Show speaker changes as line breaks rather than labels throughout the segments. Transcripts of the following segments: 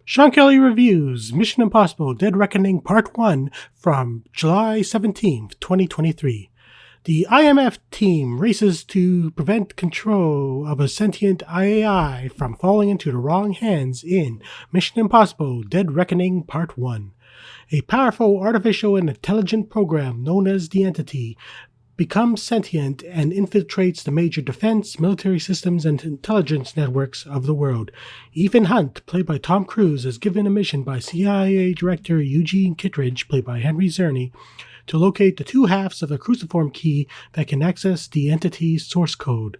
Sean Kelly reviews Mission Impossible Dead Reckoning Part 1 from July 17th, 2023. The IMF team races to prevent control of a sentient AI from falling into the wrong hands in Mission Impossible Dead Reckoning Part 1. A powerful artificial and intelligent program known as the Entity becomes sentient and infiltrates the major defense, military systems, and intelligence networks of the world. Ethan Hunt, played by Tom Cruise, is given a mission by CIA Director Eugene Kittredge, played by Henry Czerny, to locate the two halves of a cruciform key that can access the entity's source code.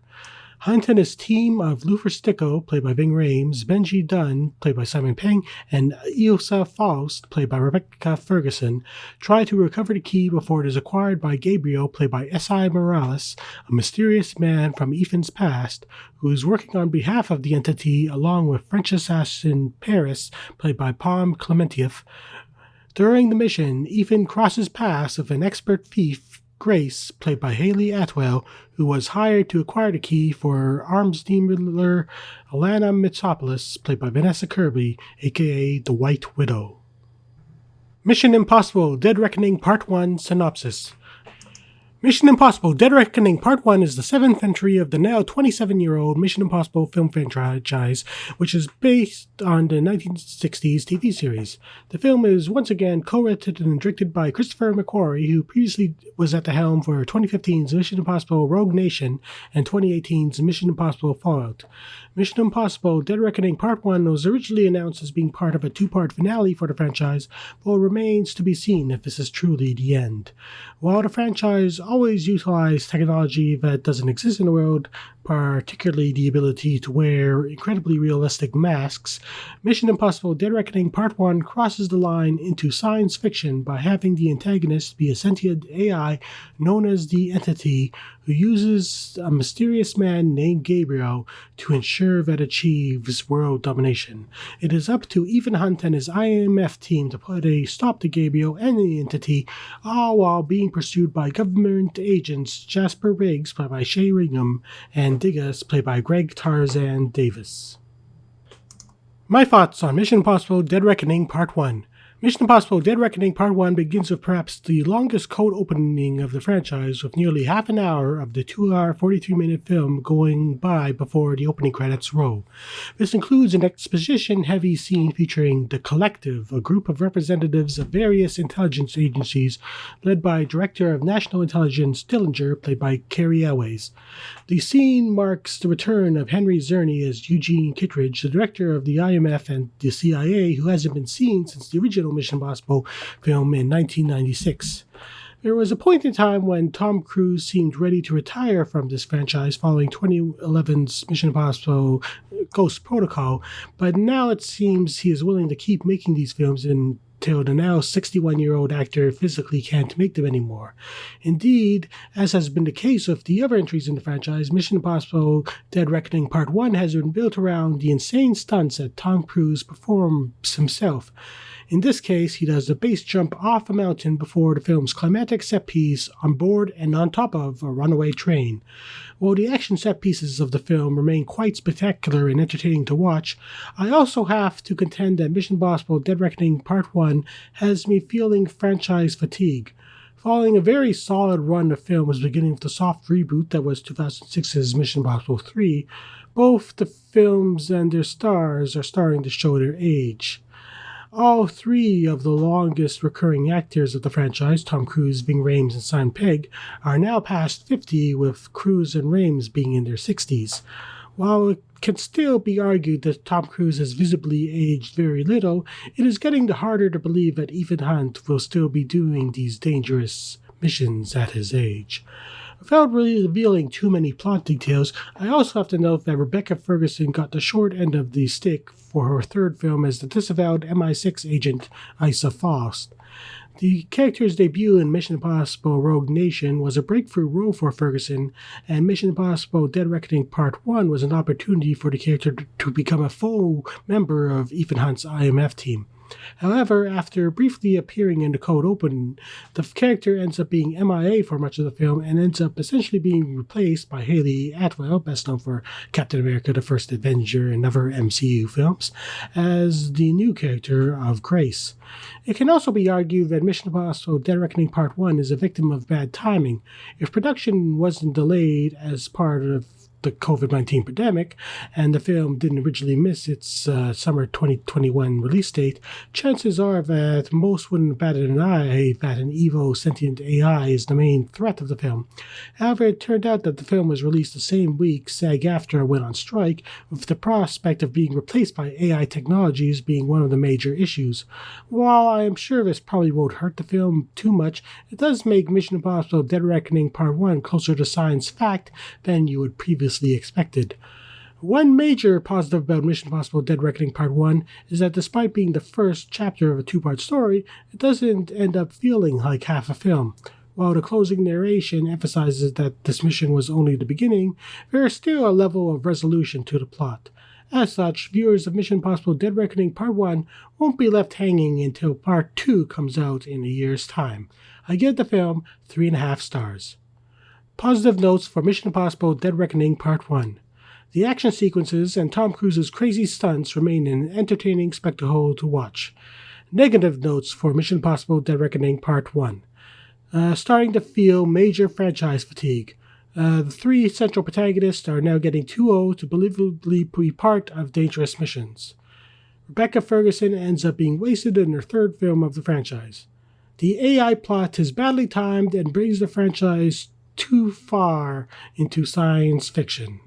Hunt and his team of Luther Sticko, played by Ving Rhames, Benji Dunn, played by Simon Pegg, and Ilsa Faust, played by Rebecca Ferguson, try to recover the key before it is acquired by Gabriel, played by S.I. Morales, a mysterious man from Ethan's past, who is working on behalf of the Entity along with French assassin Paris, played by Palm Clementieff. During the mission, Ethan crosses paths with an expert thief, Grace, played by Haley Atwell, who was hired to acquire the key for arms dealer Alana Mitsopoulos, played by Vanessa Kirby, aka the White Widow. Mission Impossible Dead Reckoning Part 1 Synopsis. Mission Impossible Dead Reckoning Part 1 is the seventh entry of the now 27-year-old Mission Impossible film franchise, which is based on the 1960s TV series. The film is once again co-written and directed by Christopher McQuarrie, who previously was at the helm for 2015's Mission Impossible Rogue Nation and 2018's Mission Impossible Fallout. Mission Impossible Dead Reckoning Part 1 was originally announced as being part of a two-part finale for the franchise, but remains to be seen if this is truly the end. While the franchise always utilized technology that doesn't exist in the world, particularly the ability to wear incredibly realistic masks, Mission Impossible Dead Reckoning Part 1 crosses the line into science fiction by having the antagonist be a sentient AI known as the Entity, who uses a mysterious man named Gabriel to ensure that it achieves world domination. It is up to Ethan Hunt and his IMF team to put a stop to Gabriel and the Entity, all while being pursued by government agents Jasper Riggs, played by Shay Ringham, and Diggus, played by Greg Tarzan Davis. My thoughts on Mission Impossible Dead Reckoning Part 1. Mission Impossible Dead Reckoning Part 1 begins with perhaps the longest cold opening of the franchise, with nearly half an hour of the 2-hour, 43-minute film going by before the opening credits roll. This includes an exposition-heavy scene featuring The Collective, a group of representatives of various intelligence agencies led by Director of National Intelligence Dillinger, played by Cary Elwes. The scene marks the return of Henry Czerny as Eugene Kittredge, the director of the IMF and the CIA, who hasn't been seen since the original Mission Impossible film in 1996. There was a point in time when Tom Cruise seemed ready to retire from this franchise following 2011's Mission Impossible Ghost Protocol, but now it seems he is willing to keep making these films until the now 61-year-old actor physically can't make them anymore. Indeed, as has been the case with the other entries in the franchise, Mission Impossible Dead Reckoning Part 1 has been built around the insane stunts that Tom Cruise performs himself. In this case, he does a base jump off a mountain before the film's climactic set piece on board and on top of a runaway train. While the action set pieces of the film remain quite spectacular and entertaining to watch, I also have to contend that Mission Impossible Dead Reckoning Part 1 has me feeling franchise fatigue. Following a very solid run of films beginning with the soft reboot that was 2006's Mission Impossible 3, both the films and their stars are starting to show their age. All three of the longest recurring actors of the franchise, Tom Cruise, Ving Rhames, and Simon Pegg, are now past 50, with Cruise and Rhames being in their 60s. While it can still be argued that Tom Cruise has visibly aged very little, it is getting harder to believe that Ethan Hunt will still be doing these dangerous missions at his age. Without really revealing too many plot details, I also have to note that Rebecca Ferguson got the short end of the stick for her third film as the disavowed MI6 agent Ilsa Faust. The character's debut in Mission Impossible Rogue Nation was a breakthrough role for Ferguson, and Mission Impossible Dead Reckoning Part 1 was an opportunity for the character to become a full member of Ethan Hunt's IMF team. However, after briefly appearing in the cold open, the character ends up being MIA for much of the film and ends up essentially being replaced by Haley Atwell, best known for Captain America: The First Avenger and other MCU films, as the new character of Grace. It can also be argued that Mission Impossible Dead Reckoning Part 1 is a victim of bad timing. If production wasn't delayed as part of the COVID-19 pandemic, and the film didn't originally miss its summer 2021 release date, chances are that most wouldn't bat an eye that an evil sentient AI is the main threat of the film. However, it turned out that the film was released the same week SAG-AFTRA went on strike, with the prospect of being replaced by AI technologies being one of the major issues. While I am sure this probably won't hurt the film too much, it does make Mission Impossible Dead Reckoning Part 1 closer to science fact than you would previously expected. One major positive about Mission Impossible Dead Reckoning Part 1 is that despite being the first chapter of a two-part story, it doesn't end up feeling like half a film. While the closing narration emphasizes that this mission was only the beginning, there is still a level of resolution to the plot. As such, viewers of Mission Impossible Dead Reckoning Part 1 won't be left hanging until Part 2 comes out in a year's time. I give the film 3.5 stars. Positive notes for Mission Impossible Dead Reckoning Part 1. The action sequences and Tom Cruise's crazy stunts remain an entertaining spectacle to watch. Negative notes for Mission Impossible Dead Reckoning Part 1. Starting to feel major franchise fatigue. The three central protagonists are now getting too old to believably be part of dangerous missions. Rebecca Ferguson ends up being wasted in her third film of the franchise. The AI plot is badly timed and brings the franchise too far into science fiction.